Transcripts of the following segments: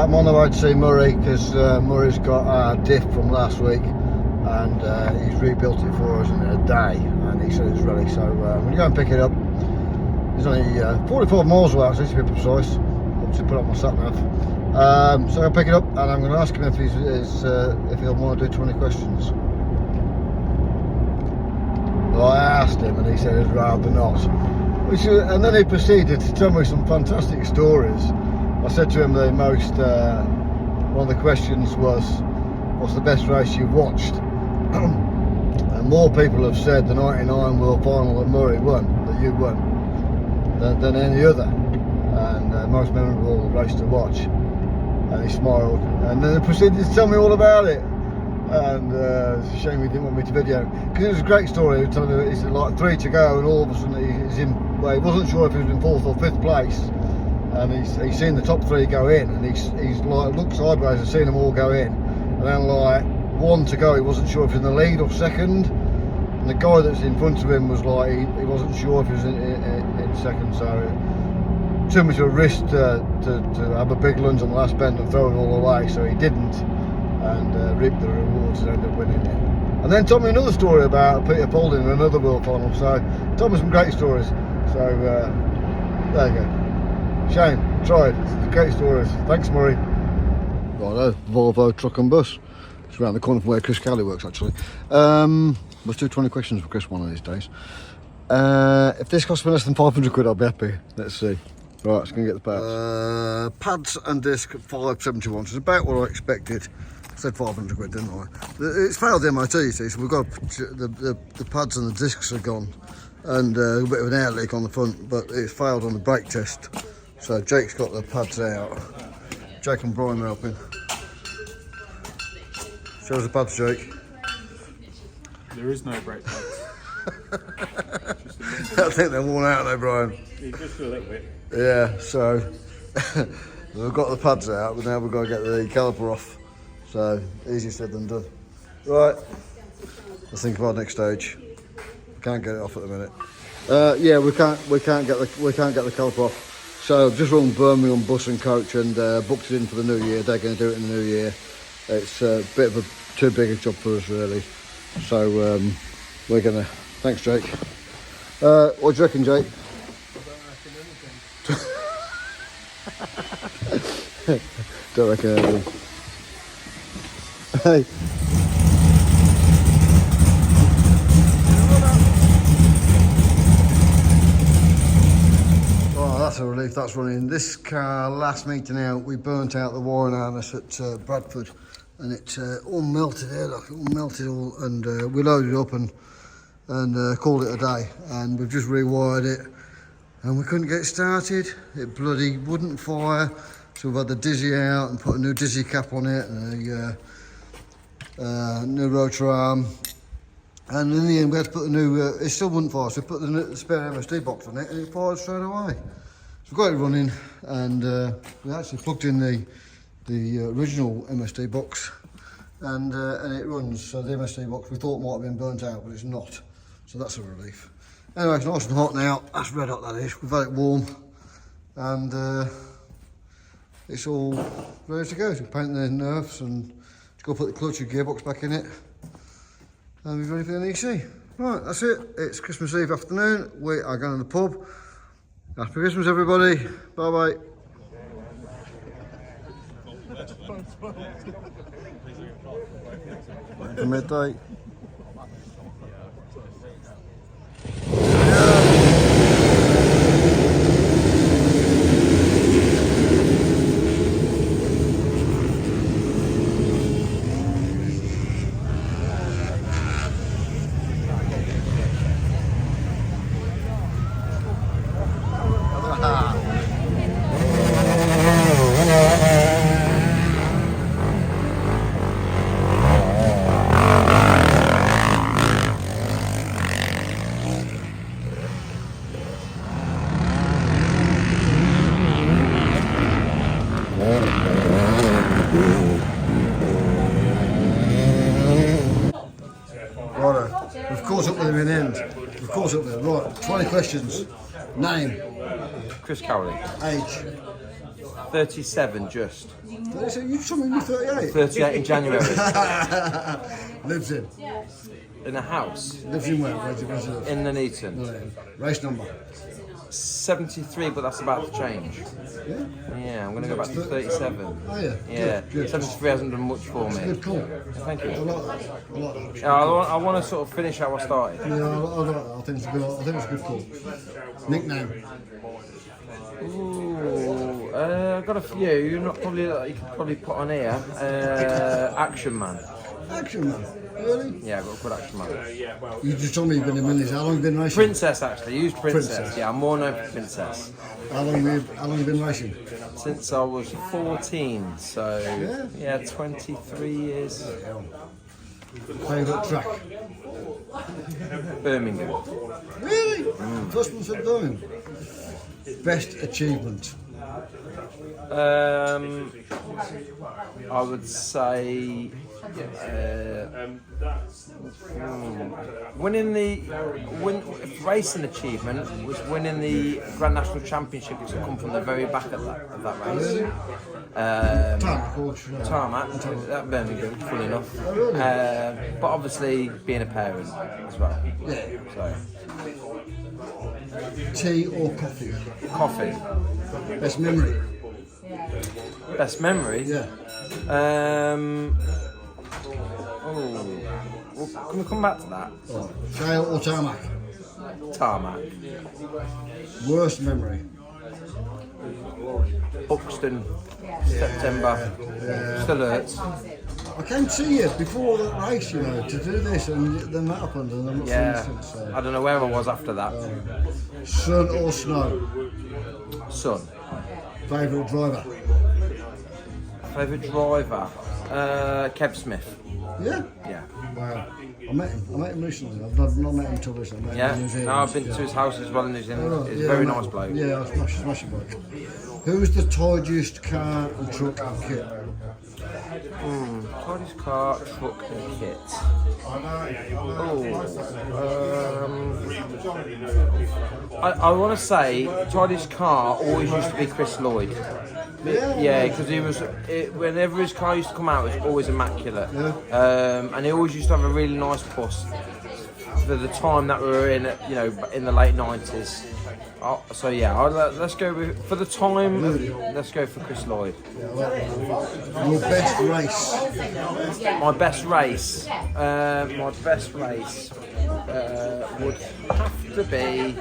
Right, I'm on the way to see Murray because Murray's got our diff from last week, and he's rebuilt it for us in a day, and he said it's ready. So I'm going to go and pick it up. It's only 44 miles away, actually, to be precise. Obviously put up my sat nav. So I'll pick it up, and I'm going to ask him if he'll want to do 20 questions. Well, I asked him, and he said he'd rather not. And then he proceeded to tell me some fantastic stories. I said to him the most, one of the questions was, what's the best race you've watched? And more people have said the 99 World Final that Murray won, that you won, than any other. And most memorable race to watch. And he smiled. And then he proceeded to tell me all about it. And it's a shame he didn't want me to video. Because it was a great story. He was telling me it's like 3 to go, and all of a sudden he's in, well, he wasn't sure if he was in 4th or 5th place. And he's seen the top 3 go in, and he's like looked sideways and seen them all go in, and then like 1 to go, he wasn't sure if he was in the lead or second, and the guy that's in front of him was like he wasn't sure if he was in second, so too much of a risk to have a big lunge on the last bend and throw it all away, so he didn't, and reaped the rewards and ended up winning it. And then told me another story about Peter Paulding in another World Final, so told me some great stories, so there you go. Shame, tried. Great stories. Thanks, Murray. Righto, Volvo truck and bus. It's around the corner from where Chris Cowley works, actually. Let's do 20 questions for Chris one of these days. If this costs me less than 500 quid, I'll be happy. Let's see. Right, let's go and get the pads. Pads and disc 571, which is about what I expected. I said 500 quid, didn't I? It's failed the MOT, you see, so we've got the pads and the discs are gone. And a bit of an air leak on the front, but it's failed on the brake test. So Jake's got the pads out. Jake and Brian are helping. Show us the pads, Jake. There is no brake pads. I think they're worn out though, Brian. Yeah, just a little bit. Yeah, so we've got the pads out, but now we've got to get the caliper off. So easier said than done. Right, let's think of our next stage. Can't get it off at the minute. Yeah, we can't get the caliper off. So I've just run Birmingham bus and coach and booked it in for the new year. They're going to do it in the new year. It's a bit of a too big a job for us, really. So we're going to. Thanks, Jake. What do you reckon, Jake? Don't reckon anything. Hey. That's a relief, that's running. This car, last meeting out, we burnt out the wiring harness at Bradford, and it all melted here, look, it all melted all, and we loaded it up and called it a day, and we've just rewired it, and we couldn't get it started. It bloody wouldn't fire, so we've had the dizzy out and put a new dizzy cap on it, and a new rotor arm, and in the end we had to put the new, it still wouldn't fire, so we put the spare MSD box on it, and it fired straight away. So we've got it running, and we actually plugged in the original MSD box, and it runs. So the MSD box we thought might have been burnt out, but it's not. So that's a relief. Anyway, it's nice and hot now. That's red hot, that is. We've had it warm, and it's all ready to go. So paint the nerves and to go put the clutch and gearbox back in it, and we're ready for the NEC. Right, that's it. It's Christmas Eve afternoon. We are going to the pub. Happy Christmas, everybody. Bye-bye. Waiting for midday. We've caught up with him in the end. We've caught up with him. Right, 20 questions. Name. Chris Cowley. Age. 37 just. So you told me you're 38. 38 in January. Lives in. In a house. Lives in where? Where's he live? In Nuneaton. Race number. 73, but that's about to change. Yeah. Yeah, I'm going to go back to 37. Oh yeah. Yeah, Good. 73 hasn't done much for me. Good call. Thank you. I like that. I like that. Yeah, I want to sort of finish how I started. Yeah, I like that. I think it's a good call. Nickname. Ooh, I've got a few. Not probably that you could probably put on here. Action Man. Action Man. Really? Yeah, I've got a good Action Man. You just told me you've been in Millies. How long have you been racing? Princess, actually. Use Princess. Princess. Yeah, I'm more known for Princess. How long have you been racing? Since I was 14, so yeah 23 years. Favourite track? Birmingham. Really? First one said Birmingham. Best achievement? I would say racing achievement was winning the Grand National Championship, which had come from the very back of that race. Tarmac at Birmingham, full enough. But obviously being a parent as well. Yeah. So. Tea or coffee? Coffee. Best memory? Best memory? Yeah. Well, can we come back to that? Oh. Shale or tarmac? Tarmac. Worst memory? Buxton, September. Still hurts. I came to see you before that race, you know, to do this, and then that happened, and I'm not seeing you since. So. I don't know where I was after that. Sun or snow? Sun. Favourite driver? Favourite driver? Kev Smith. Yeah? Yeah. Wow. I met him recently. I've not met him until recently. Yeah? In New Zealand. No, I've been to his house as well in New Zealand. He's a very nice bloke. Yeah, smashing bloke. Who's the tidiest car and truck and kit? Tidy's car, truck and kit. I want to say Tidy's car always used to be Chris Lloyd. Yeah, because whenever his car used to come out, it was always immaculate. And he always used to have a really nice bus for the time that we were in, you know, in the late 90s. So yeah, let's go for the time. Let's go for Chris Lloyd. Your best race? My best race. Would have to be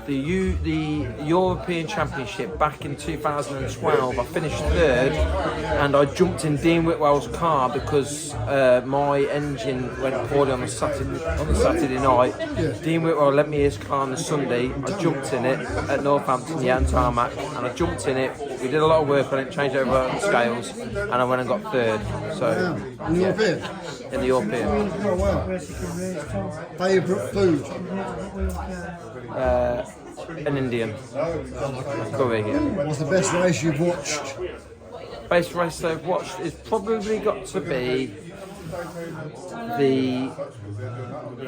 the European Championship back in 2012. I finished third, and I jumped in Dean Whitwell's car because my engine went poorly on the Saturday night. Dean Whitwell lent me his car on the Sunday. I jumped in it at Northampton, and Tarmac, and I jumped in it. We did a lot of work on it, changed over the scales, and I went and got third. So In the European? In the European. Oh wow. Favourite food? An Indian curry here. What's the best race you've watched? Best race I've watched is probably got to be the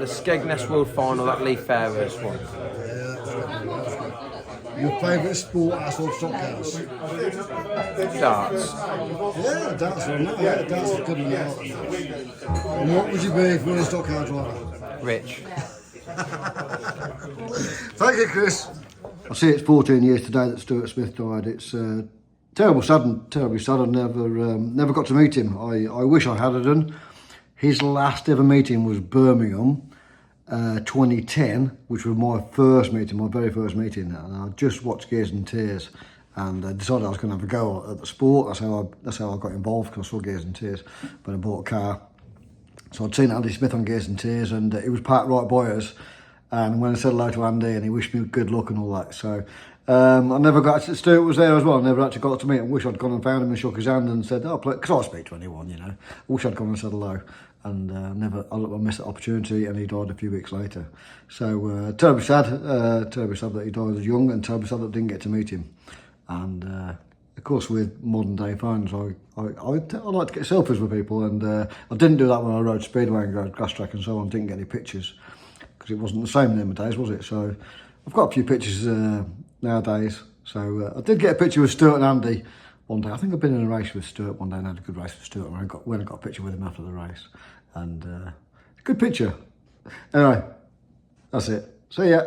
Skegness World Final, that Lee Farah's one. Your favourite sport outside stock cars? Darts. Yeah, darts are not. Yeah, darts is good enough. And what would you be if you were a stock car driver? Rich. Thank you, Chris. I see it's 14 years today that Stuart Smith died. It's terribly sad. I never got to meet him. I wish I had done. His last ever meeting was Birmingham, 2010, which was my very first meeting. And I just watched Gears and Tears, and I decided I was going to have a go at the sport. That's how I got involved, because I saw Gears and Tears when I bought a car. So I'd seen Andy Smith on Gears and Tears, and he was parked right by us. And when I said hello to Andy, and he wished me good luck and all that. So I never got to, Stuart was there as well. I never actually got to meet him. I wish I'd gone and found him and shook his hand and said, because I speak to anyone, you know. I wish I'd gone and said hello. And I missed that opportunity, and he died a few weeks later. So terribly sad that he died as young, and terribly sad that I didn't get to meet him. And of course, with modern day phones, I like to get selfies with people, and I didn't do that when I rode Speedway and rode grass track and so on. Didn't get any pictures because it wasn't the same in them days, was it? So I've got a few pictures nowadays. So I did get a picture with Stuart and Andy one day. I think I've been in a race with Stuart one day and had a good race with Stuart. When I got a picture with him after the race. And good picture. Anyway, that's it. See ya.